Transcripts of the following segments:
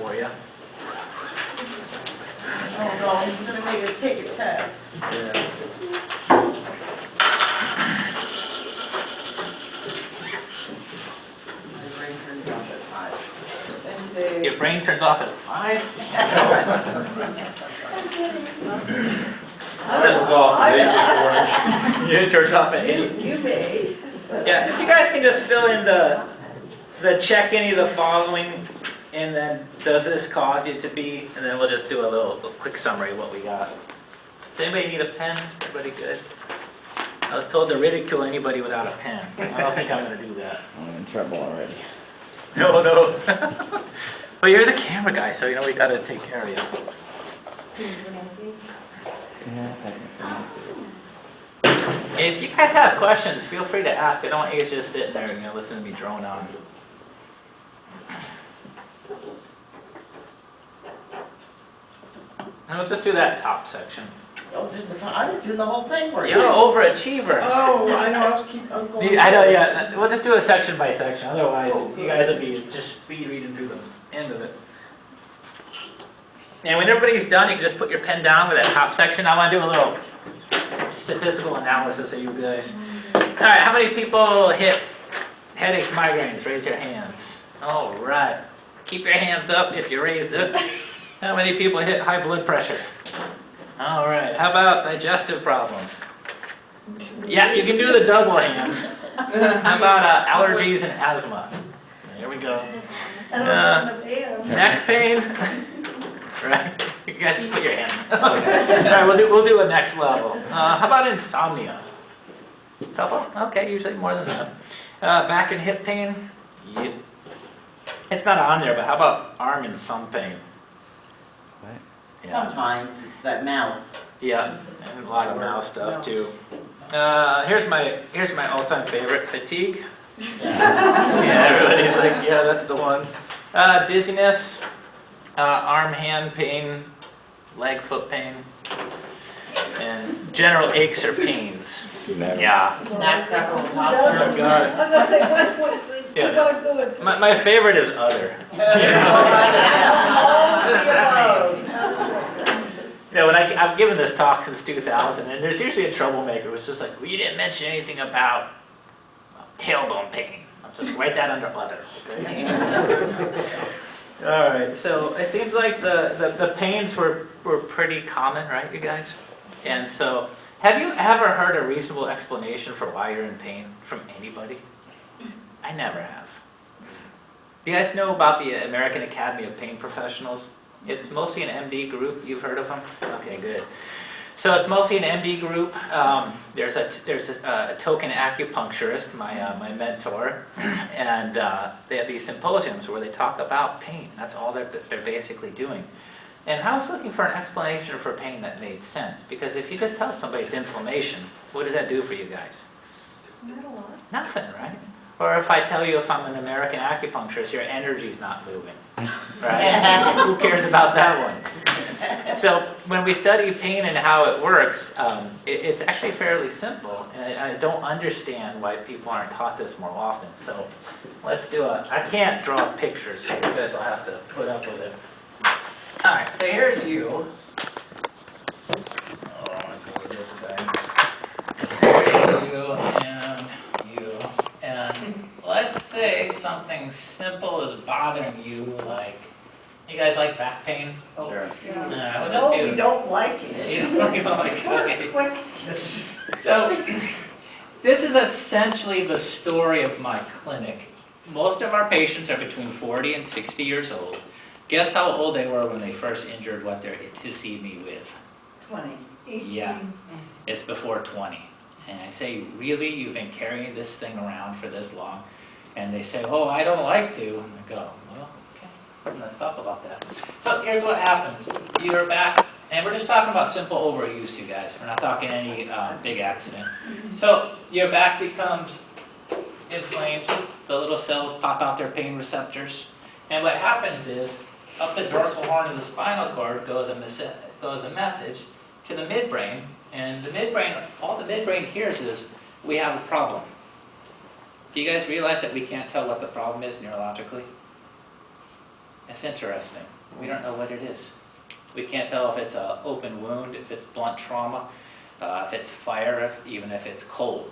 for you. Oh no, he's gonna make us take a test. Yeah. My brain turns off at 5. And they... Your brain turns off at 5? Mine was off at 8 this morning. You turned off at 8? You may. Yeah, if you guys can just fill in the check any of the following, and then does this cause you to be, and then we'll just do a quick summary of what we got. Does anybody need a pen? Everybody good? I was told to ridicule anybody without a pen. I don't think I'm going to do that. I'm in trouble already. No, no. But you're the camera guy, so you know we got to take care of you. If you guys have questions, feel free to ask. I don't want you guys just sitting there and listen to me drone on. And we'll just do that top section. Oh, just the I was doing the whole thing for you. You're an overachiever. Oh, I know. I was going. I know. Yeah, we'll just do it section by section. Otherwise, you guys will be just speed reading through the end of it. And when everybody's done, you can just put your pen down with that top section. I want to do a little statistical analysis of you guys. All right, how many people hit headaches, migraines? Raise your hands. All right. Keep your hands up if you raised it. How many people hit high blood pressure? All right. How about digestive problems? Yeah, you can do the double hands. How about allergies and asthma? There we go. Neck pain. Right. You guys can put your hands down. All right, we'll do a next level. How about insomnia? Couple? Okay, usually more than that. Back and hip pain? Yep. It's not on there, but how about arm and thumb pain? What? Yeah. Sometimes it's that mouse. Yeah, and a lot of mouse stuff too. Here's my all-time favorite, fatigue. Yeah, everybody's like, yeah, that's the one. Dizziness, arm, hand pain, leg, foot pain, and general aches or pains. Yeah. Snack crackle and Oh popcorn. God. I'm gonna say, what, Yeah. keep on going. My favorite is other. You know, when I've given this talk since 2000, and there's usually a troublemaker who's just like, well, you didn't mention anything about tailbone pain. I'll just write that under other. Okay? All right, so it seems like the pains were pretty common, right, you guys? And so, have you ever heard a reasonable explanation for why you're in pain from anybody? I never have. Do you guys know about the American Academy of Pain Professionals? It's mostly an MD group. You've heard of them? Okay, good. So it's mostly an MD group. There's a token acupuncturist, my mentor, and they have these symposiums where they talk about pain. That's all they're basically doing. And I was looking for an explanation for pain that made sense, because if you just tell somebody it's inflammation, what does that do for you guys? Not a lot. Nothing, right? Or if I tell you if I'm an American acupuncturist, your energy's not moving, right? Who cares about that one? So when we study pain and how it works, it's actually fairly simple, and I don't understand why people aren't taught this more often. So let's do I can't draw pictures, so you guys will have to put up with it. All right, so here's you. Oh, I want to go with this guy. Here's you and you. And let's say something simple is bothering you, like, you guys like back pain? Sure. Yeah. We'll No, just do, we don't like it. you don't like it, okay. Good question. So, this is essentially the story of my clinic. Most of our patients are between 40 and 60 years old. Guess how old they were when they first injured what they're to see me with? 20. 18. Yeah, it's before 20. And I say, really? You've been carrying this thing around for this long? And they say, oh, I don't like to. And I go, well, okay, let's talk about that. So here's what happens. You're back, and we're just talking about simple overuse, you guys. We're not talking any big accident. So your back becomes inflamed. The little cells pop out their pain receptors. And what happens is, up the dorsal horn of the spinal cord goes a message to the midbrain. And the midbrain, all the midbrain hears is, we have a problem. Do you guys realize that we can't tell what the problem is neurologically? That's interesting. We don't know what it is. We can't tell if it's an open wound, if it's blunt trauma, if it's fire, even if it's cold.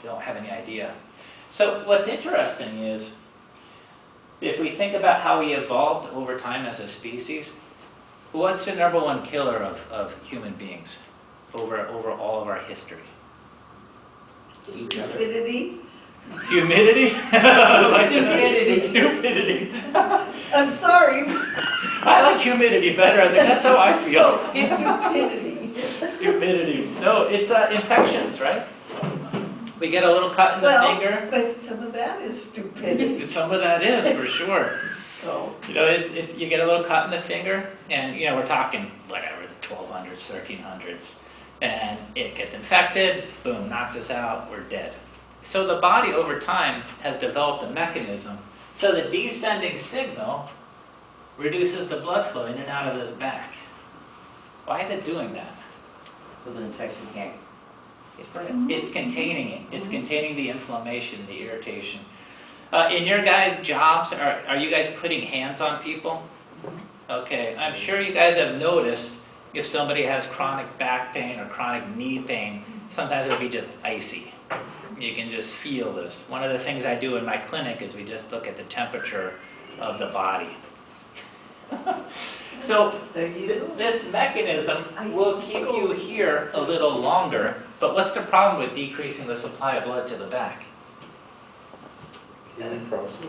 We don't have any idea. So what's interesting is, if we think about how we evolved over time as a species, what's the #1 killer of human beings over all of our history? Stupidity. Humidity? Stupidity. Stupidity. I'm sorry. I like humidity better. I was like, that's how I feel. Stupidity. Stupidity. No, it's infections, right? We get a little cut in the finger. But some of that is stupidity. Some of that is, for sure. So, You know, you get a little cut in the finger, and, you know, we're talking, whatever, the 1200s, 1300s, and it gets infected, boom, knocks us out, we're dead. So the body, over time, has developed a mechanism. So the descending signal reduces the blood flow in and out of this back. Why is it doing that? So the infection can't spread. It's containing it. It's containing the inflammation, the irritation. In your guys' jobs, are you guys putting hands on people? Okay, I'm sure you guys have noticed if somebody has chronic back pain or chronic knee pain, sometimes it'll be just icy. You can just feel this. One of the things I do in my clinic is we just look at the temperature of the body. So there you go. this mechanism will keep you here a little longer, but what's the problem with decreasing the supply of blood to the back? Healing process.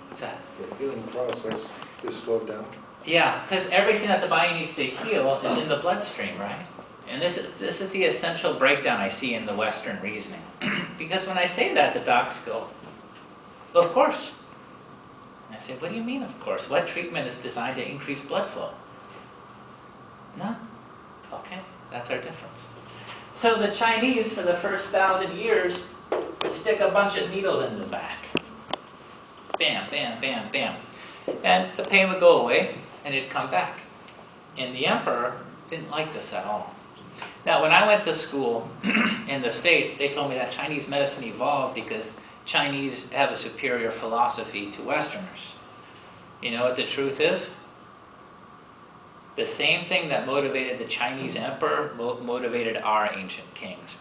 What's that? The healing process is slowed down. Yeah, because everything that the body needs to heal is in the bloodstream, right? And this is the essential breakdown I see in the Western reasoning. Because when I say that, the docs go, of course. And I say, what do you mean, of course? What treatment is designed to increase blood flow? No? Okay, that's our difference. So the Chinese, for the first 1,000 years, would stick a bunch of needles in the back. Bam, bam, bam, bam. And the pain would go away, and it'd come back. And the emperor didn't like this at all. Now, when I went to school in the States, they told me that Chinese medicine evolved because Chinese have a superior philosophy to Westerners. You know what the truth is? The same thing that motivated the Chinese emperor motivated our ancient kings.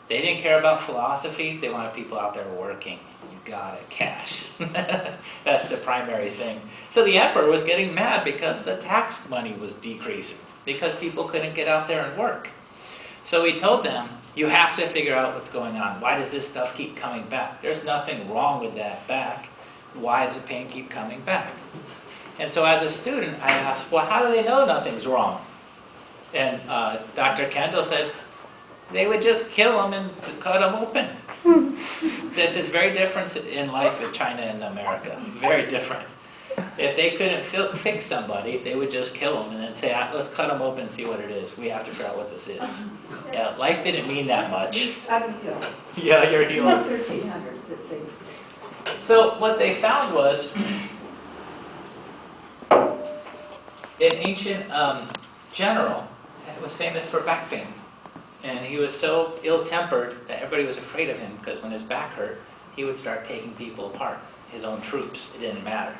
They didn't care about philosophy, they wanted people out there working. You got it, cash. That's the primary thing. So the emperor was getting mad because the tax money was decreasing, because people couldn't get out there and work. So he told them, you have to figure out what's going on. Why does this stuff keep coming back? There's nothing wrong with that back. Why does the pain keep coming back? And so as a student, I asked, well, how do they know nothing's wrong? And Dr. Kendall said, they would just kill them and cut them open. This is very different in life in China and America. Very different. If they couldn't fix somebody, they would just kill them and then say, let's cut them open and see what it is. We have to figure out what this is. Yeah, life didn't mean that much. I'm healed. Yeah, you're In healing. the 1300s, I think. So what they found was, an ancient general was famous for back pain. And he was so ill-tempered that everybody was afraid of him because when his back hurt, he would start taking people apart, his own troops. It didn't matter.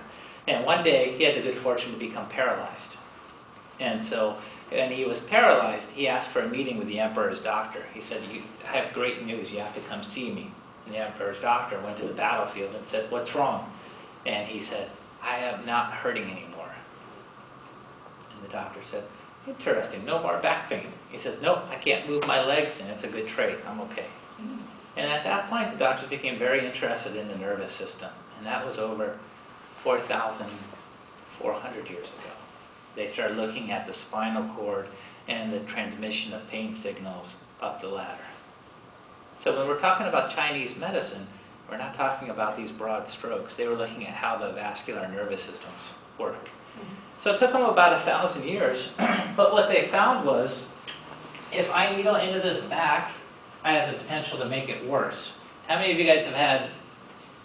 And one day, he had the good fortune to become paralyzed. And so, when he was paralyzed, he asked for a meeting with the emperor's doctor. He said, I have great news, you have to come see me. And the emperor's doctor went to the battlefield and said, what's wrong? And he said, I am not hurting anymore. And the doctor said, interesting, no more back pain. He says, nope, I can't move my legs, and it's a good trait, I'm okay. And at that point, the doctors became very interested in the nervous system. And that was over 4,400 years ago. They started looking at the spinal cord and the transmission of pain signals up the ladder. So when we're talking about Chinese medicine, we're not talking about these broad strokes. They were looking at how the vascular nervous systems work. So it took them about 1,000 years, but what they found was, if I needle into this back, I have the potential to make it worse. How many of you guys have had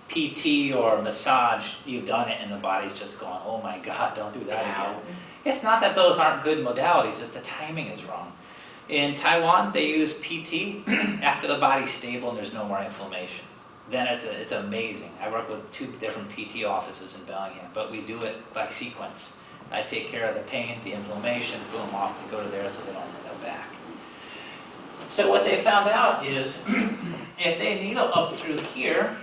PT or massage, you've done it and the body's just going, oh my God, don't do that again. It's not that those aren't good modalities, it's the timing is wrong. In Taiwan, they use PT after the body's stable and there's no more inflammation. then it's amazing. I work with 2 different PT offices in Bellingham, but we do it by sequence. I take care of the pain, the inflammation, boom, off to go to there so they don't end up back. So what they found out is if they needle up through here,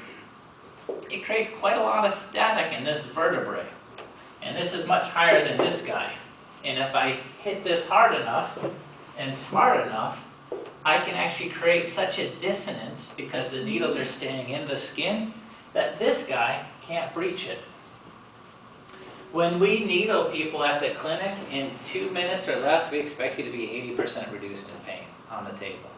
it creates quite a lot of static in this vertebrae. And this is much higher than this guy. And if I hit this hard enough and smart enough, I can actually create such a dissonance because the needles are staying in the skin that this guy can't breach it. When we needle people at the clinic, in 2 minutes or less, we expect you to be 80% reduced in pain on the table.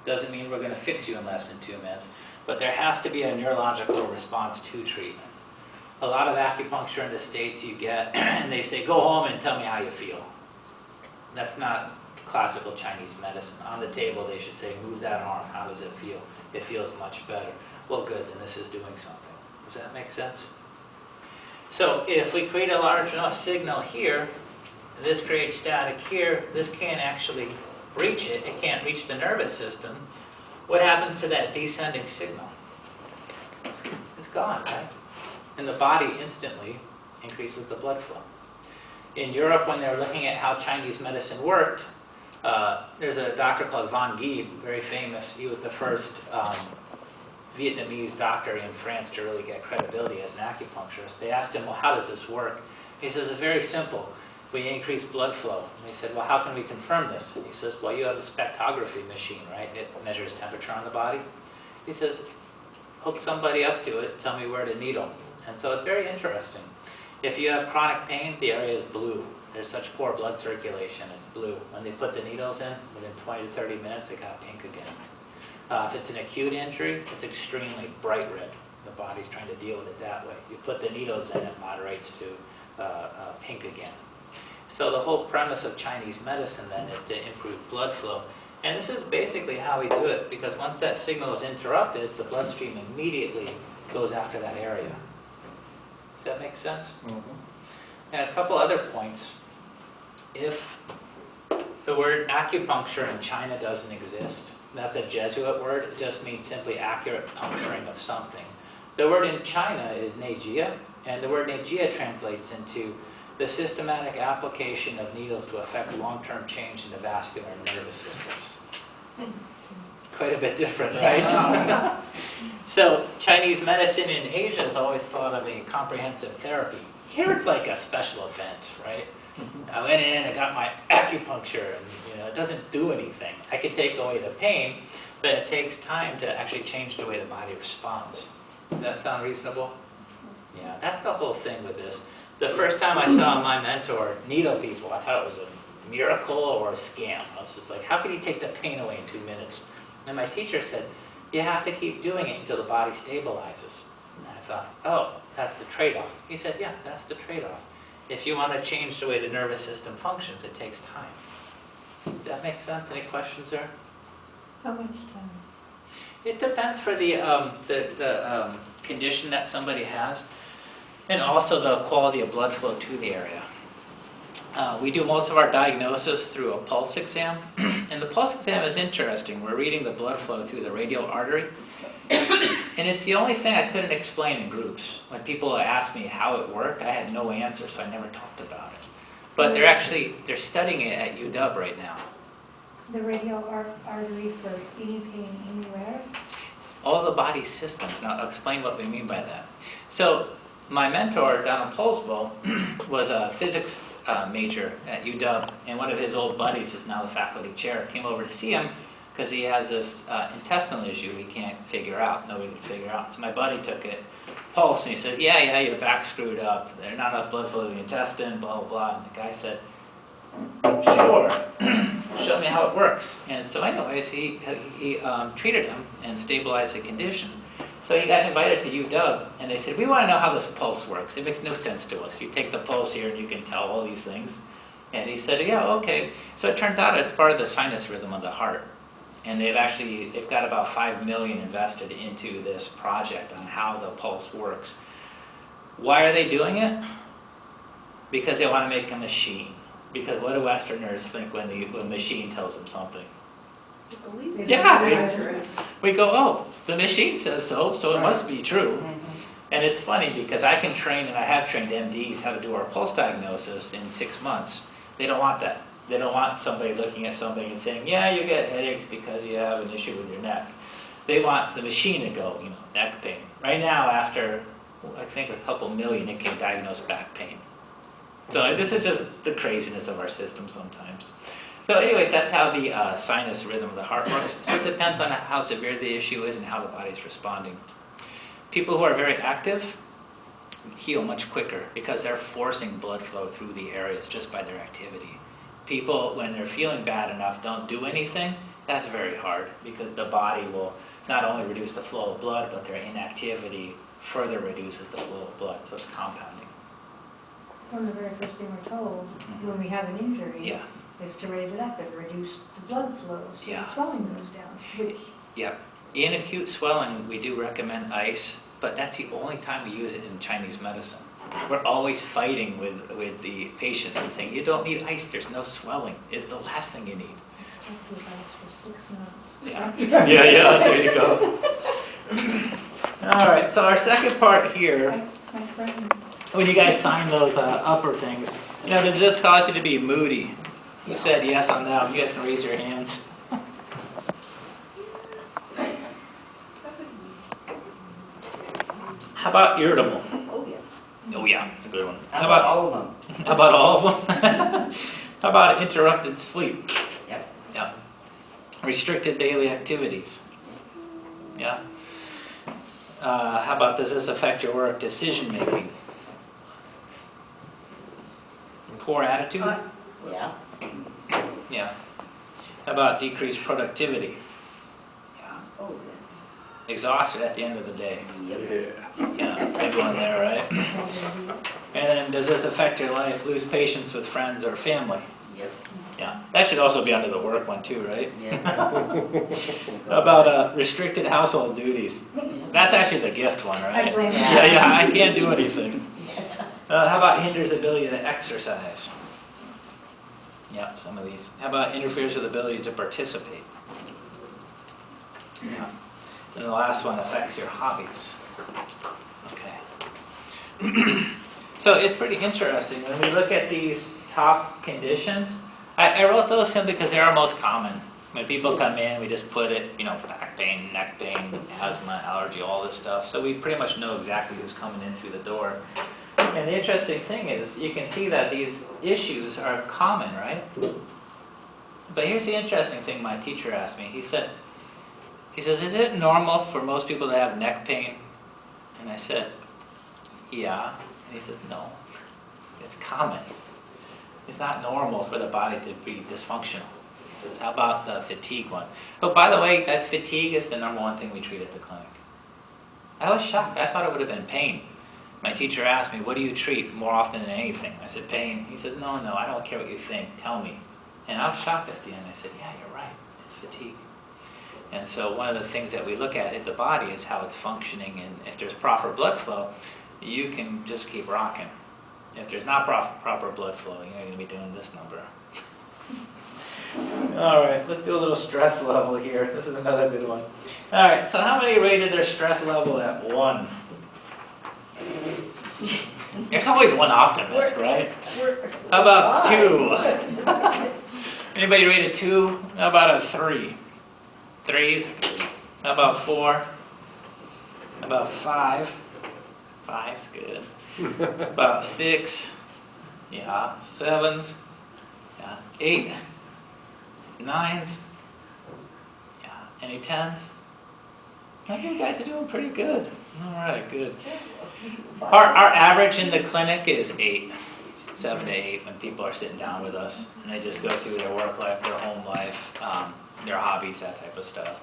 Doesn't mean we're going to fix you in less than 2 minutes, but there has to be a neurological response to treatment. A lot of acupuncture in the States you get, and they say, go home and tell me how you feel. That's not classical Chinese medicine. On the table, they should say, move that arm. How does it feel? It feels much better. Well, good, then this is doing something. Does that make sense? So if we create a large enough signal here, this creates static here, this can't actually reach it. It can't reach the nervous system. What happens to that descending signal? It's gone, right? And the body instantly increases the blood flow. In Europe, when they were looking at how Chinese medicine worked, there's a doctor called Van Giebe, very famous. He was the first Vietnamese doctor in France to really get credibility as an acupuncturist. They asked him, well, how does this work? He says, it's very simple. We increase blood flow. And they said, well, how can we confirm this? And he says, well, you have a spectrography machine, right? It measures temperature on the body. He says, hook somebody up to it, tell me where to needle. And so it's very interesting. If you have chronic pain, the area is blue. There's such poor blood circulation, it's blue. When they put the needles in, within 20 to 30 minutes, it got pink again. If it's an acute injury, it's extremely bright red. The body's trying to deal with it that way. You put the needles in, it moderates to pink again. So the whole premise of Chinese medicine then is to improve blood flow. And this is basically how we do it, because once that signal is interrupted, the bloodstream immediately goes after that area. Does that make sense? Mm-hmm. And a couple other points. If the word acupuncture in China doesn't exist, that's a Jesuit word, it just means simply accurate puncturing of something. The word in China is neijia, and the word neijia translates into the systematic application of needles to affect long-term change in the vascular and nervous systems. Quite a bit different, right? So Chinese medicine in Asia is always thought of a comprehensive therapy. Here it's like a special event, right? I went in, I got my acupuncture, and it doesn't do anything. I can take away the pain, but it takes time to actually change the way the body responds. Does that sound reasonable? Yeah, that's the whole thing with this. The first time I saw my mentor needle people, I thought it was a miracle or a scam. I was just like, how can you take the pain away in 2 minutes? And my teacher said, you have to keep doing it until the body stabilizes. And I thought, oh, that's the trade-off. He said, yeah, that's the trade-off. If you want to change the way the nervous system functions, it takes time. Does that make sense? Any questions there? How much time? It depends for the condition that somebody has, and also the quality of blood flow to the area. We do most of our diagnosis through a pulse exam, and the pulse exam is interesting. We're reading the blood flow through the radial artery, and it's the only thing I couldn't explain in groups. When people asked me how it worked, I had no answer, so I never talked about it. But they're studying it at UW right now. The radial artery for any pain anywhere? All the body's systems. Now, I'll explain what we mean by that. So, my mentor down in Poulsbo was a physics major at UW, and one of his old buddies is now the faculty chair. Came over to see him because he has this intestinal issue he can't figure out, nobody can figure out. So my buddy took it, pulsed, and he said, yeah, your back's screwed up. There's not enough blood flow to the intestine, blah, blah, blah. And the guy said, sure, show me how it works. And so anyways, he treated him and stabilized the condition. So he got invited to UW, and they said, we want to know how this pulse works. It makes no sense to us. You take the pulse here, and you can tell all these things. And he said, yeah, okay. So it turns out it's part of the sinus rhythm of the heart. And they've got about $5 million invested into this project on how the pulse works. Why are they doing it? Because they want to make a machine. Because what do Westerners think when the machine tells them something? Believe it. Yeah. we go, oh, the machine says so, so it must be true. And it's funny because I can train, and I have trained MDs how to do our pulse diagnosis in 6 months. They don't want that. They don't want somebody looking at something and saying, yeah, you get headaches because you have an issue with your neck. They want the machine to go, neck pain. Right now, after, I think, a couple million, it can diagnose back pain. So this is just the craziness of our system sometimes. So anyways, that's how the sinus rhythm of the heart works. So it depends on how severe the issue is and how the body's responding. People who are very active heal much quicker because they're forcing blood flow through the areas just by their activity. People, when they're feeling bad enough, don't do anything. That's very hard because the body will not only reduce the flow of blood, but their inactivity further reduces the flow of blood, so it's compounding. One of the very first thing we're told when we have an injury Yeah. is to raise it up and reduce the blood flow so Yeah. the swelling goes down, which Yep. In acute swelling, we do recommend ice, but that's the only time we use it in Chinese medicine. We're always fighting with the patients and saying, you don't need ice, there's no swelling. It's the last thing you need. I stuck with us for 6 months. Yeah, there you go. All right, so our second part here, My friend, when you guys sign those upper things, does this cause you to be moody? You said yes on that. You guys can raise your hands. How about irritable? Oh, yeah. Oh yeah, a good one. How about all of them? How about all of them? How about interrupted sleep? Yep. Yeah. Restricted daily activities? Yeah. How about, does this affect your work decision making? Poor attitude? Yeah. Yeah. How about decreased productivity? Yeah. Oh, Exhausted at the end of the day? yeah. Yep. Yeah. Yeah, big one there, right? And then, does this affect your life? Lose patience with friends or family? Yep. Yeah. That should also be under the work one too, right? Yeah. How about restricted household duties? That's actually the gift one, right? I blame Yeah, I can't do anything. How about hinders ability to exercise? Yep, some of these. How about interferes with ability to participate? Yeah. And the last one affects your hobbies. Okay. So it's pretty interesting when we look at these top conditions. I wrote those simply because they're our most common. When people come in, we just put it, back pain, neck pain, asthma, allergy, all this stuff. So we pretty much know exactly who's coming in through the door. And the interesting thing is, you can see that these issues are common, right? But here's the interesting thing my teacher asked me. He says, is it normal for most people to have neck pain? And I said, yeah. And he says, no, it's common. It's not normal for the body to be dysfunctional. He says, how about the fatigue one? But by the way, guys, fatigue is the number one thing we treat at the clinic. I was shocked. I thought it would have been pain. My teacher asked me, what do you treat more often than anything? I said, pain. He says, no, I don't care what you think. Tell me. And I was shocked at the end. I said, yeah, you're right. It's fatigue. And so one of the things that we look at the body is how it's functioning. And if there's proper blood flow, you can just keep rocking. If there's not proper blood flow, you're going to be doing this number. All right, let's do a little stress level here. This is another good one. All right, so how many rated their stress level at 1? There's always one optimist, right? How about 2? Anybody rated 2? How about a 3? 3s? How about 4? How about 5? 5's good. About 6? Yeah. 7s? Yeah. 8? 9s? Yeah. Any 10s? I think you guys are doing pretty good. All right, good. Our average in the clinic is 8, 7 to 8 when people are sitting down with us and they just go through their work life, their home life, their hobbies, that type of stuff.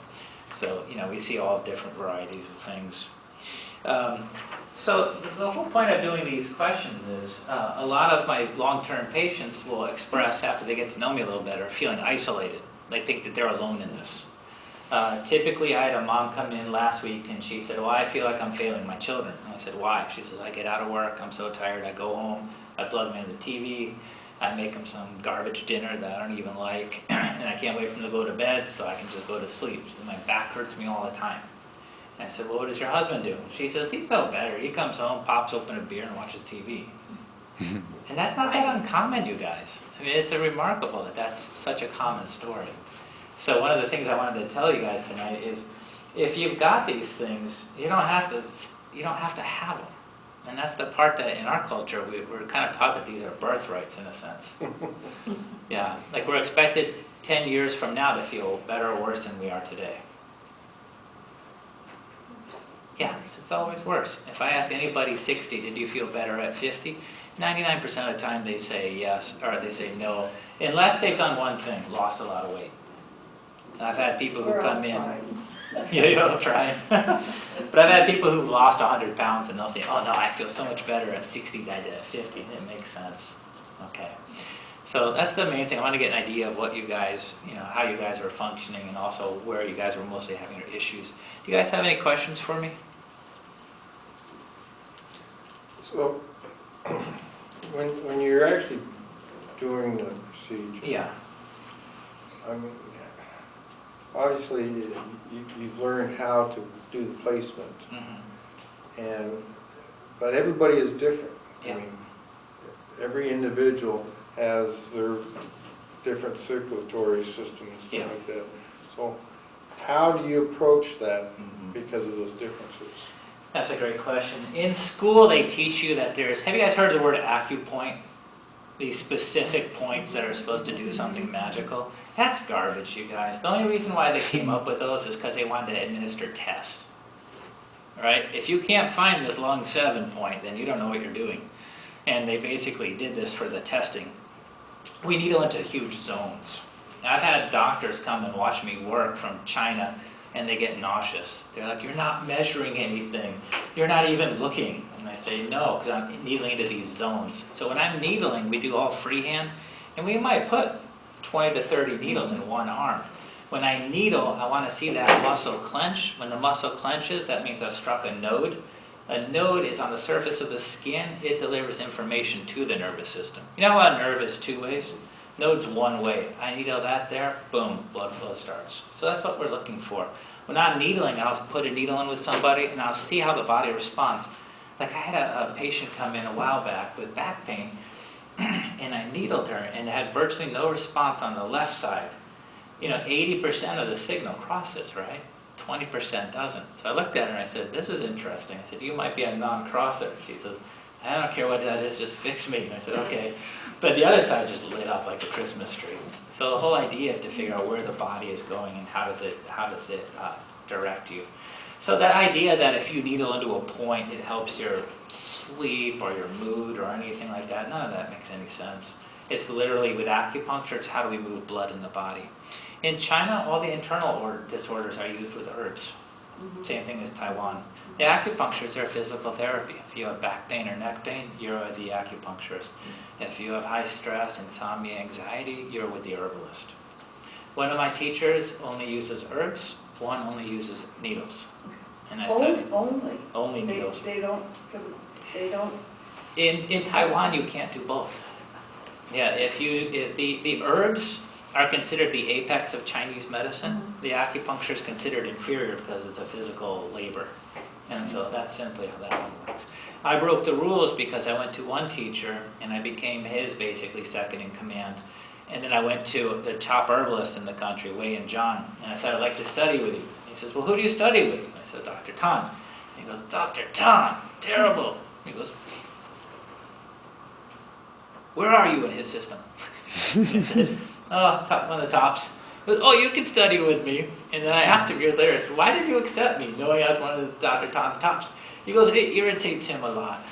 So, we see all different varieties of things. So the whole point of doing these questions is a lot of my long-term patients will express, after they get to know me a little better, feeling isolated. They think that they're alone in this. Typically, I had a mom come in last week and she said, well, I feel like I'm failing my children. And I said, why? She says, I get out of work, I'm so tired, I go home, I plug them into the TV, I make him some garbage dinner that I don't even like, and I can't wait for him to go to bed so I can just go to sleep. My back hurts me all the time. And I said, well, what does your husband do? She says, he felt better. He comes home, pops open a beer, and watches TV. And that's not that uncommon, you guys. I mean, it's remarkable that that's such a common story. So one of the things I wanted to tell you guys tonight is, if you've got these things, you don't have to have them. And that's the part that in our culture, we're kind of taught that these are birthrights in a sense. Yeah, like we're expected 10 years from now to feel better or worse than we are today. Yeah, it's always worse. If I ask anybody 60, did you feel better at 50? 99% of the time they say yes, or they say no, unless they've done one thing, lost a lot of weight. And I've had people who come in, yeah, you're all trying. But I've had people who've lost 100 pounds and they'll say, oh no, I feel so much better at 60 than I did at 50. It makes sense. Okay. So that's the main thing. I want to get an idea of what you guys, how you guys are functioning and also where you guys are mostly having your issues. Do you guys have any questions for me? So, when you're actually doing the procedure, Yeah. I mean, obviously you've learned how to do the placement, but everybody is different. Yeah. I mean, every individual has their different circulatory system and stuff like that. So, how do you approach that because of those differences? That's a great question. In school, they teach you that have you guys heard of the word acupoint? These specific points that are supposed to do something magical? That's garbage, you guys. The only reason why they came up with those is because they wanted to administer tests. Right? If you can't find this lung 7 point, then you don't know what you're doing. And they basically did this for the testing. We needle into huge zones. Now, I've had doctors come and watch me work from China, and they get nauseous. They're like, you're not measuring anything. You're not even looking. And I say, no, because I'm needling into these zones. So when I'm needling, we do all freehand, and we might put 20 to 30 needles in one arm. When I needle, I want to see that muscle clench. When the muscle clenches, that means I've struck a node. A node is on the surface of the skin. It delivers information to the nervous system. You know how a nerve is two ways? Node's one way. I needle that there, boom, blood flow starts. So that's what we're looking for. When I'm needling, I'll put a needle in with somebody and I'll see how the body responds. Like I had a patient come in a while back with back pain and I needled her and had virtually no response on the left side. 80% of the signal crosses, right? 20% doesn't. So I looked at her and I said, this is interesting. I said, you might be a non-crosser. She says, I don't care what that is, just fix me. And I said, okay. But the other side just lit up like a Christmas tree. So the whole idea is to figure out where the body is going and how does it direct you. So that idea that if you needle into a point, it helps your sleep or your mood or anything like that, none of that makes any sense. It's literally with acupuncture, it's how do we move blood in the body. In China, all the internal disorders are used with herbs. Same thing as Taiwan. The acupuncturists are physical therapy. If you have back pain or neck pain, you're with the acupuncturist. If you have high stress, insomnia, anxiety, you're with the herbalist. One of my teachers only uses herbs, one only uses needles. And I study only needles. They don't. In Taiwan, you can't do both. Yeah, if the herbs are considered the apex of Chinese medicine, the acupuncture is considered inferior because it's a physical labor. And so that's simply how that one works. I broke the rules because I went to one teacher and I became his basically second in command. And then I went to the top herbalist in the country, Wei and John, and I said, I'd like to study with you. He says, well, who do you study with? I said, Dr. Tan. He goes, Dr. Tan, terrible. He goes, where are you in his system? I said, oh, one of the tops. He goes, oh, you can study with me. And then I asked him years later, so why did you accept me, knowing I was one of Dr. Tan's tops? He goes, it irritates him a lot.